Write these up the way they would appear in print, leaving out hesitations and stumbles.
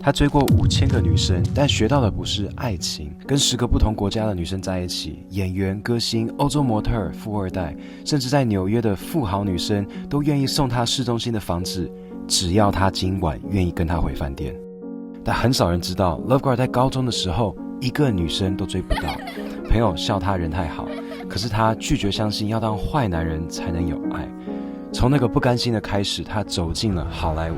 他追过5000个女生，但学到的不是爱情，跟10个不同国家的女生在一起，演员、歌星、欧洲模特、富二代，甚至在纽约的富豪女生都愿意送他市中心的房子，只要他今晚愿意跟他回饭店。但很少人知道 Loveguard 在高中的时候一个女生都追不到，朋友笑他人太好，可是他拒绝相信要当坏男人才能有爱。从那个不甘心的开始，他走进了好莱坞，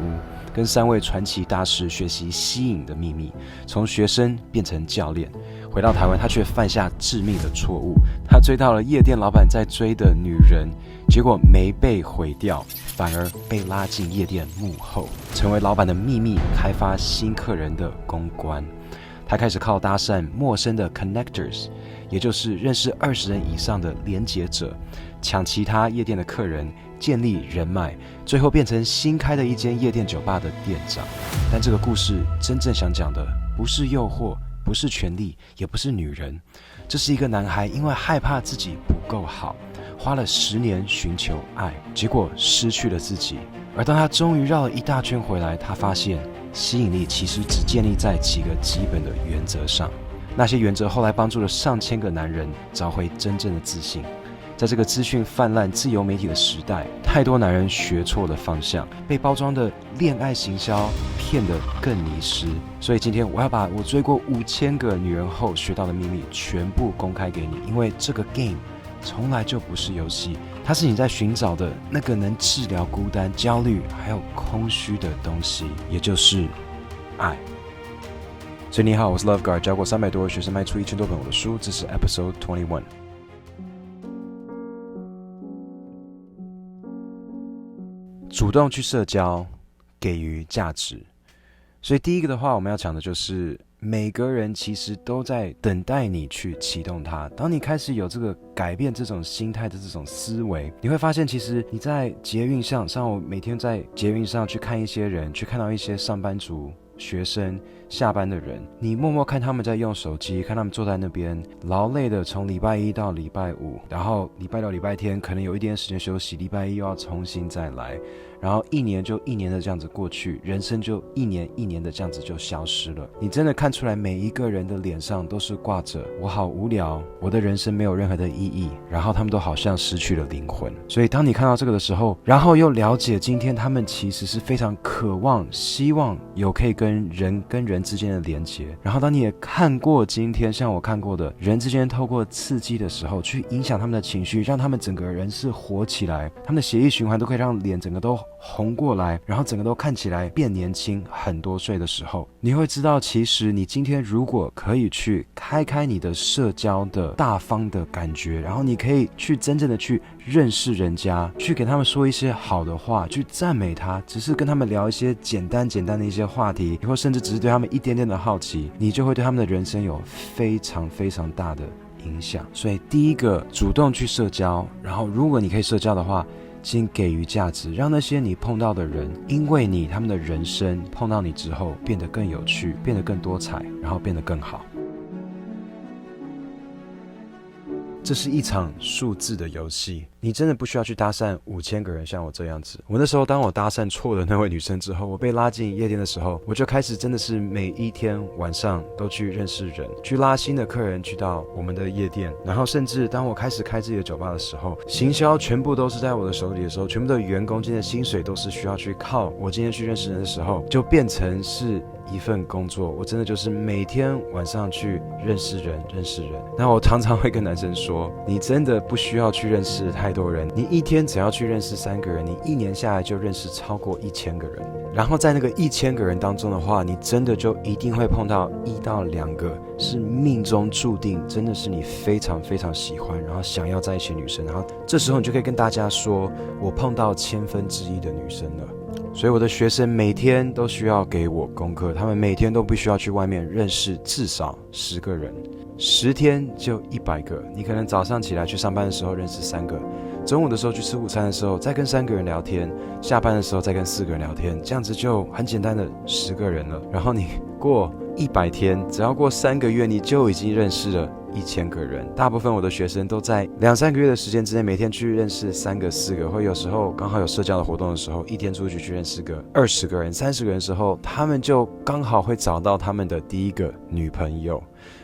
跟3位传奇大师学习吸引的秘密，从学生变成教练。回到台湾，他却犯下致命的错误，他追到了夜店老板在追的女人，结果没被毁掉，反而被拉进夜店幕后，成为老板的秘密开发新客人的公关。他开始靠搭讪陌生的 connectors， 也就是认识20人以上的连结者，抢其他夜店的客人，建立人脉，最后变成新开的一间夜店酒吧的店长。但这个故事真正想讲的不是诱惑，不是权力，也不是女人，这是一个男孩因为害怕自己不够好，花了10年寻求爱，结果失去了自己。而当他终于绕了一大圈回来，他发现吸引力其实只建立在几个基本的原则上，那些原则后来帮助了上千个男人找回真正的自信。在这个资讯泛滥、自由媒体的时代，太多男人学错了方向，被包装的恋爱行销骗得更迷失。所以今天我要把我追过5000个女人后学到的秘密全部公开给你，因为这个 game 从来就不是游戏，它是你在寻找的那个能治疗孤单、焦虑还有空虚的东西，也就是爱。所以你好，我是 Loveguard， 教过300多个学生，卖出1000多本我的书，这是 Episode 21。主动去社交，给予价值。所以第一个的话，我们要讲的就是每个人其实都在等待你去启动它。当你开始有这个改变这种心态的这种思维，你会发现其实你在捷运上，像我每天在捷运上去看一些人，去看到一些上班族、学生、下班的人，你默默看他们在用手机，看他们坐在那边劳累的从礼拜一到礼拜五，然后礼拜六礼拜天可能有一点时间休息，礼拜一又要重新再来，然后一年就一年的这样子过去，人生就一年一年的这样子就消失了。你真的看出来每一个人的脸上都是挂着我好无聊，我的人生没有任何的意义，然后他们都好像失去了灵魂。所以当你看到这个的时候，然后又了解今天他们其实是非常渴望希望有可以跟人之间的连结，然后当你也看过今天像我看过的人之间透过刺激的时候去影响他们的情绪，让他们整个人是活起来，他们的血液循环都可以让脸整个都红过来，然后整个都看起来变年轻很多岁的时候，你会知道其实你今天如果可以去开你的社交的大方的感觉，然后你可以去真正的去认识人家，去给他们说一些好的话，去赞美他，只是跟他们聊一些简单的一些话题，或甚至只是对他们一点点的好奇，你就会对他们的人生有非常非常大的影响。所以第一个，主动去社交，然后如果你可以社交的话，请给予价值，让那些你碰到的人因为他们的人生碰到你之后变得更有趣，变得更多彩，然后变得更好。这是一场数字的游戏，你真的不需要去搭讪5000个人，像我这样子。我那时候当我搭讪错了那位女生之后，我被拉进夜店的时候，我就开始真的是每一天晚上都去认识人，去拉新的客人去到我们的夜店，然后甚至当我开始开自己的酒吧的时候，行销全部都是在我的手里的时候，全部的员工今天的薪水都是需要去靠我今天去认识人的时候，就变成是一份工作。我真的就是每天晚上去认识人。那我常常会跟男生说，你真的不需要去认识太多人，你一天只要去认识3个人，你一年下来就认识超过1000个人。然后在那个1000个人当中的话，你真的就一定会碰到1到2个是命中注定，真的是你非常非常喜欢，然后想要在一起的女生。然后这时候你就可以跟大家说，我碰到1/1000的女生了。所以我的学生每天都需要给我功课，他们每天都必须要去外面认识至少10个人，10天就100个。你可能早上起来去上班的时候认识3个，中午的时候去吃午餐的时候再跟3个人聊天，下班的时候再跟4个人聊天，这样子就很简单的10个人了。然后你过100天，只要过3个月，你就已经认识了1000个人。大部分我的学生都在2-3个月的时间之内，每天去认识3个4个，或有时候刚好有社交的活动的时候，一天出去认识个20个人30个人的时候，他们就刚好会找到他们的第一个女朋友。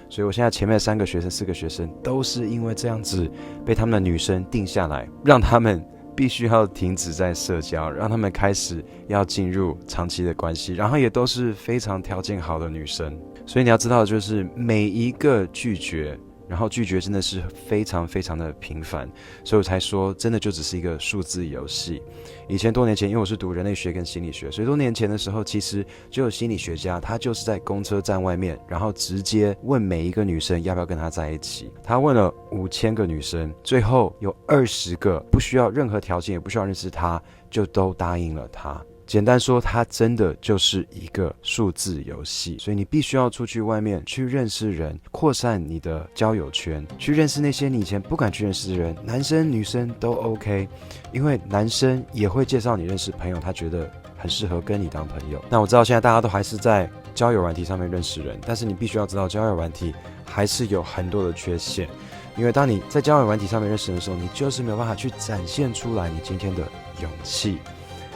所以我现在前面3个学生4个学生都是因为这样子被他们的女生定下来，让他们必须要停止在社交，让他们开始要进入长期的关系，然后也都是非常条件好的女生。所以你要知道，就是每一个拒绝，然后拒绝真的是非常非常的频繁，所以我才说真的就只是一个数字游戏。以前多年前，因为我是读人类学跟心理学，所以多年前的时候，其实就有心理学家，他就是在公车站外面，然后直接问每一个女生要不要跟他在一起。他问了5000个女生，最后有20个不需要任何条件，也不需要认识他，就都答应了他。简单说，它真的就是一个数字游戏，所以你必须要出去外面去认识人，扩散你的交友圈，去认识那些你以前不敢去认识的人，男生女生都 OK， 因为男生也会介绍你认识朋友，他觉得很适合跟你当朋友。那我知道现在大家都还是在交友软体上面认识人，但是你必须要知道，交友软体还是有很多的缺陷，因为当你在交友软体上面认识人的时候，你就是没有办法去展现出来你今天的勇气。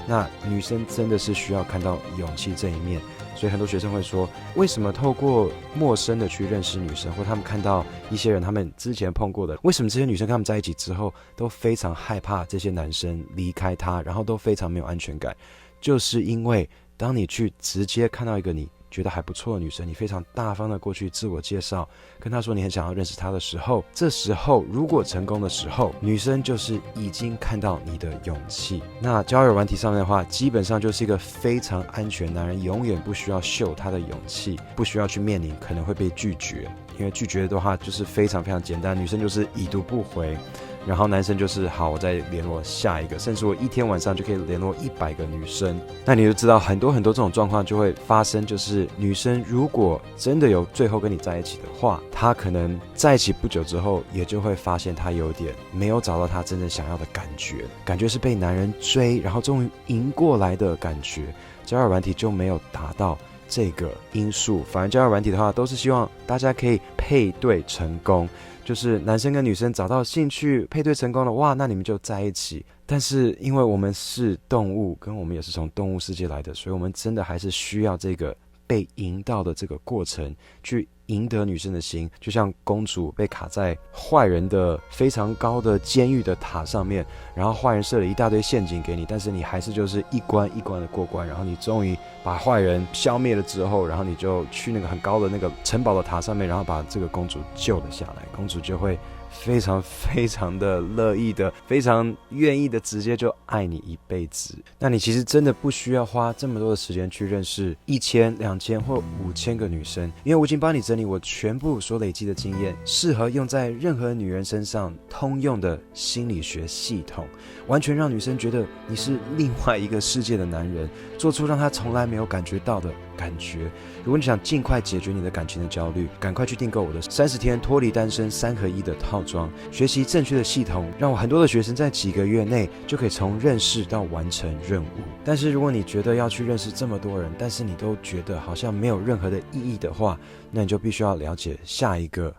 那女生真的是需要看到勇气这一面，所以很多学生会说，为什么透过陌生的去认识女生，或他们看到一些人他们之前碰过的，为什么这些女生跟他们在一起之后都非常害怕这些男生离开她，然后都非常没有安全感，就是因为当你去直接看到一个你觉得还不错的女生，你非常大方的过去自我介绍，跟她说你很想要认识她的时候，这时候如果成功的时候，女生就是已经看到你的勇气。那交友软体上面的话，基本上就是一个非常安全，男人永远不需要秀他的勇气，不需要去面临可能会被拒绝，因为拒绝的话就是非常非常简单，女生就是已读不回，然后男生就是好，我再联络下一个，甚至我一天晚上就可以联络100个女生。那你就知道很多这种状况就会发生，就是女生如果真的有最后跟你在一起的话，她可能在一起不久之后，也就会发现她有点没有找到她真正想要的感觉，感觉是被男人追，然后终于赢过来的感觉。交友软体就没有达到这个因素，反而交友软体的话，都是希望大家可以配对成功，就是男生跟女生找到兴趣，配对成功了，哇，那你们就在一起。但是因为我们是动物，跟我们也是从动物世界来的，所以我们真的还是需要这个被引导的这个过程，去赢得女生的心，就像公主被卡在坏人的非常高的监狱的塔上面，然后坏人设了一大堆陷阱给你，但是你还是就是一关一关的过关，然后你终于把坏人消灭了之后，然后你就去那个很高的那个城堡的塔上面，然后把这个公主救了下来，公主就会非常非常的乐意的，非常愿意的直接就爱你一辈子。那你其实真的不需要花这么多的时间去认识1000、2000或5000个女生，因为我已经帮你整理我全部所累积的经验，适合用在任何女人身上通用的心理学系统，完全让女生觉得你是另外一个世界的男人，做出让她从来没有感觉到的感觉。如果你想尽快解决你的感情的焦虑，赶快去订购我的30天脱离单身3合1的套装，学习正确的系统，让我很多的学生在几个月内就可以从认识到完成任务。但是如果你觉得要去认识这么多人，但是你都觉得好像没有任何的意义的话，那你就必须要了解下一个，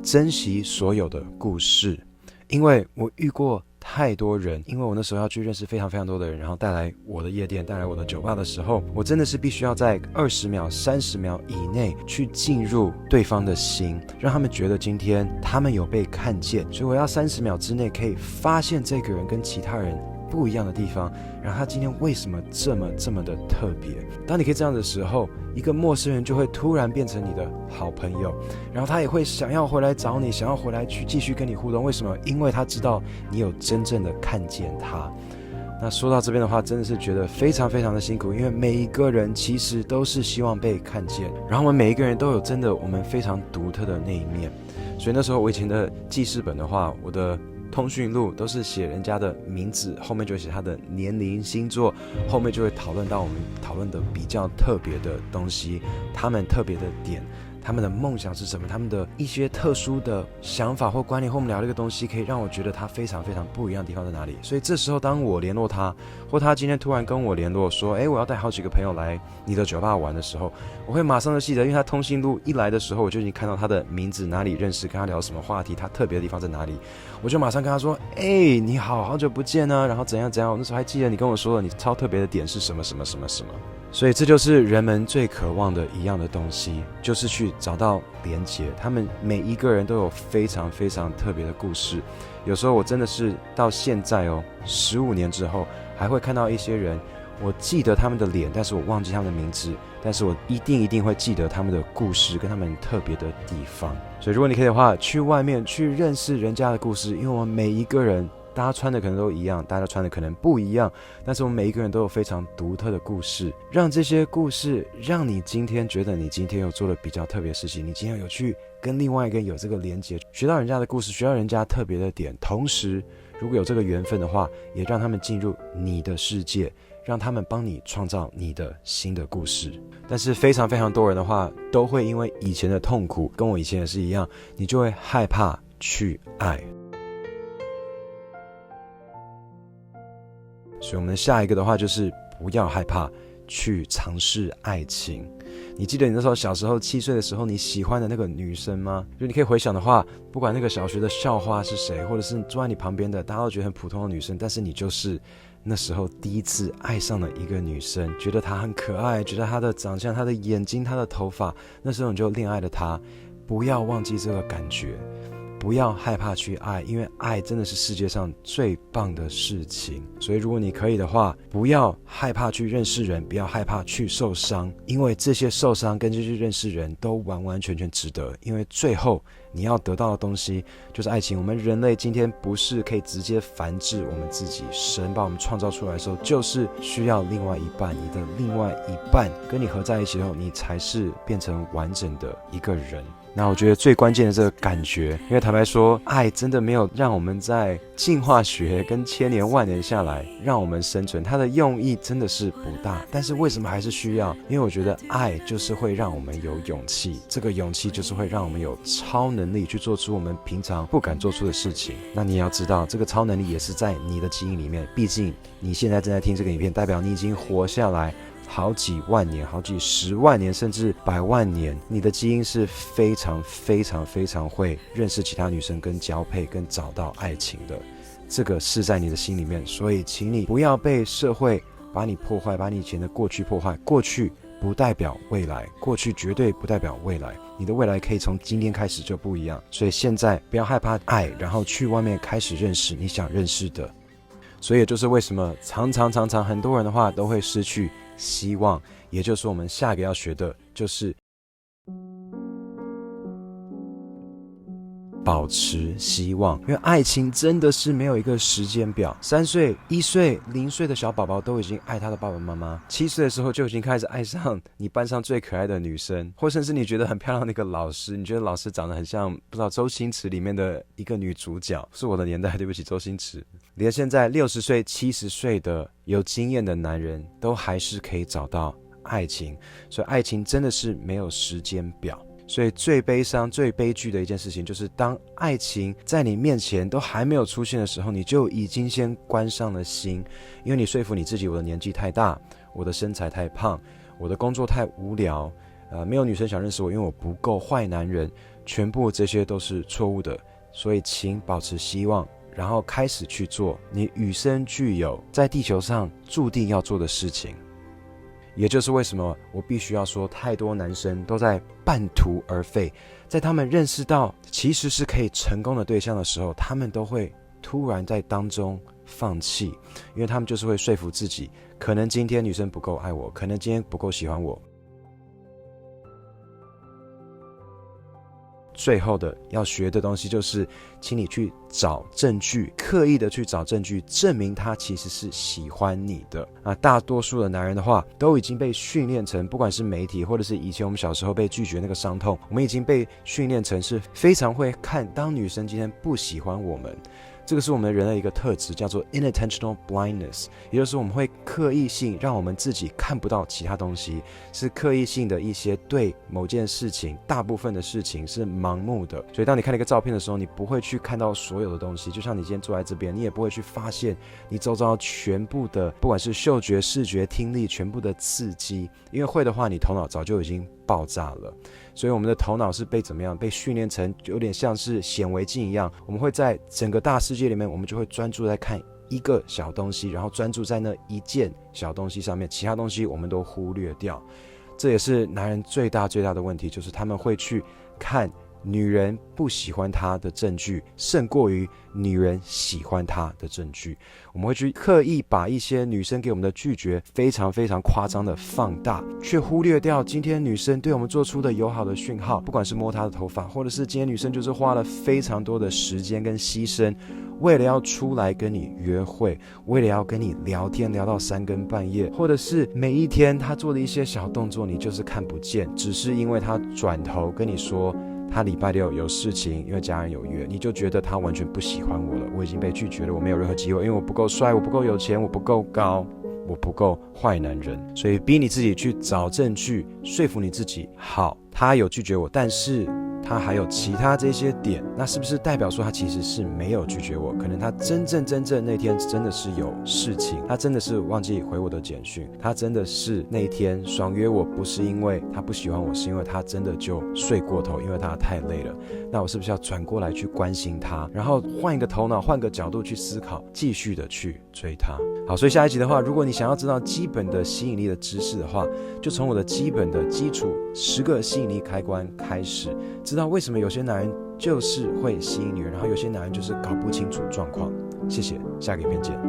珍惜所有的故事。因为我遇过太多人，因为我那时候要去认识非常非常多的人，然后带来我的夜店，带来我的酒吧的时候，我真的是必须要在20秒、30秒以内去进入对方的心，让他们觉得今天他们有被看见，所以我要30秒之内可以发现这个人跟其他人不一样的地方，然后他今天为什么这么的特别。当你可以这样的时候，一个陌生人就会突然变成你的好朋友，然后他也会想要回来找你，想要回来去继续跟你互动。为什么？因为他知道你有真正的看见他。那说到这边的话，真的是觉得非常非常的辛苦，因为每一个人其实都是希望被看见，然后我们每一个人都有真的我们非常独特的那一面。所以那时候我以前的记事本的话，我的通讯录都是写人家的名字，后面就会写他的年龄、星座，后面就会讨论到我们讨论的比较特别的东西，他们特别的点。他们的梦想是什么，他们的一些特殊的想法或观念，或我们聊这个东西可以让我觉得他非常非常不一样的地方在哪里。所以这时候当我联络他，或他今天突然跟我联络说我要带好几个朋友来你的酒吧玩的时候，我会马上就记得，因为他通讯录一来的时候我就已经看到他的名字，哪里认识，跟他聊什么话题，他特别的地方在哪里，我就马上跟他说你好，好久不见啊，然后怎样怎样，我那时候还记得你跟我说了你超特别的点是什么什么什么什么。所以这就是人们最渴望的一样的东西，就是去找到连结。他们每一个人都有非常非常特别的故事。有时候我真的是到现在15年之后还会看到一些人，我记得他们的脸，但是我忘记他们的名字，但是我一定会记得他们的故事跟他们特别的地方。所以如果你可以的话，去外面去认识人家的故事，因为我们每一个人大家穿的可能都一样，大家穿的可能不一样，但是我们每一个人都有非常独特的故事，让这些故事让你今天觉得你今天有做了比较特别的事情，你今天有去跟另外一个人有这个连结，学到人家的故事，学到人家特别的点，同时如果有这个缘分的话，也让他们进入你的世界，让他们帮你创造你的新的故事。但是非常非常多人的话都会因为以前的痛苦，跟我以前也是一样，你就会害怕去爱。所以我们下一个的话就是不要害怕去尝试爱情。你记得你那时候小时候7岁的时候你喜欢的那个女生吗？就你可以回想的话，不管那个小学的校花是谁，或者是坐在你旁边的大家都觉得很普通的女生，但是你就是那时候第一次爱上了一个女生，觉得她很可爱，觉得她的长相，她的眼睛，她的头发，那时候你就恋爱了她。不要忘记这个感觉，不要害怕去爱，因为爱真的是世界上最棒的事情。所以如果你可以的话，不要害怕去认识人，不要害怕去受伤，因为这些受伤跟这些认识人都完完全全值得。因为最后你要得到的东西就是爱情。我们人类今天不是可以直接繁殖我们自己，神把我们创造出来的时候就是需要另外一半，你的另外一半跟你合在一起后，你才是变成完整的一个人。那我觉得最关键的这个感觉，因为坦白说爱真的没有让我们在进化学跟千年万年下来让我们生存，它的用意真的是不大，但是为什么还是需要？因为我觉得爱就是会让我们有勇气，这个勇气就是会让我们有超能力去做出我们平常不敢做出的事情。那你要知道这个超能力也是在你的基因里面，毕竟你现在正在听这个影片，代表你已经活下来好几万年，好几10万年，甚至100万年，你的基因是非常非常非常会认识其他女生跟交配跟找到爱情的，这个是在你的心里面。所以请你不要被社会把你破坏，把你以前的过去破坏。过去不代表未来，过去绝对不代表未来，你的未来可以从今天开始就不一样。所以现在不要害怕爱，然后去外面开始认识你想认识的。所以也就是为什么常常很多人的话都会失去希望，也就是我们下一个要学的就是保持希望。因为爱情真的是没有一个时间表，3岁、1岁、0岁的小宝宝都已经爱他的爸爸妈妈，7岁的时候就已经开始爱上你班上最可爱的女生，或甚至你觉得很漂亮的那个老师，你觉得老师长得很像不知道周星驰里面的一个女主角，是我的年代，对不起周星驰。连现在60岁、70岁的有经验的男人都还是可以找到爱情，所以爱情真的是没有时间表。所以最悲伤最悲剧的一件事情就是当爱情在你面前都还没有出现的时候，你就已经先关上了心，因为你说服你自己，我的年纪太大，我的身材太胖，我的工作太无聊，没有女生想认识我，因为我不够坏男人，全部这些都是错误的。所以请保持希望，然后开始去做你与生俱有在地球上注定要做的事情。也就是为什么我必须要说，太多男生都在半途而废，在他们认识到其实是可以成功的对象的时候，他们都会突然在当中放弃，因为他们就是会说服自己，可能今天女生不够爱我，可能今天不够喜欢我。最后的要学的东西就是请你去找证据，刻意的去找证据证明他其实是喜欢你的。大多数的男人的话都已经被训练成，不管是媒体或者是以前我们小时候被拒绝那个伤痛，我们已经被训练成是非常会看当女生今天不喜欢我们，这个是我们人的一个特质，叫做 inattentional blindness， 也就是我们会刻意性让我们自己看不到其他东西，是刻意性的一些对某件事情，大部分的事情是盲目的。所以当你看了一个照片的时候，你不会去看到所有的东西，就像你今天坐在这边，你也不会去发现你周遭全部的不管是嗅觉、视觉、听力全部的刺激，因为会的话你头脑早就已经爆炸了。所以我们的头脑是被怎么样？被训练成有点像是显微镜一样，我们会在整个大世界里面，我们就会专注在看一个小东西，然后专注在那一件小东西上面，其他东西我们都忽略掉。这也是男人最大的问题，就是他们会去看女人不喜欢他的证据胜过于女人喜欢他的证据。我们会去刻意把一些女生给我们的拒绝非常夸张的放大，却忽略掉今天女生对我们做出的友好的讯号，不管是摸她的头发，或者是今天女生就是花了非常多的时间跟牺牲，为了要出来跟你约会，为了要跟你聊天聊到3更半夜，或者是每一天她做的一些小动作你就是看不见，只是因为她转头跟你说他礼拜六有事情，因为家人有约，你就觉得他完全不喜欢我了，我已经被拒绝了，我没有任何机会，因为我不够帅，我不够有钱，我不够高，我不够坏男人。所以逼你自己去找证据，说服你自己，好，他有拒绝我，但是他还有其他这些点，那是不是代表说他其实是没有拒绝我？可能他真正那天真的是有事情，他真的是忘记回我的简讯，他真的是那天爽约我不是因为他不喜欢我，是因为他真的就睡过头，因为他太累了。那我是不是要转过来去关心他，然后换一个头脑，换个角度去思考，继续的去追他？好，所以下一集的话，如果你想要知道基本的吸引力的知识的话，就从我的基本的基础10个吸引力开关开始，知道为什么有些男人就是会吸引女人，然后有些男人就是搞不清楚状况。谢谢，下个影片见。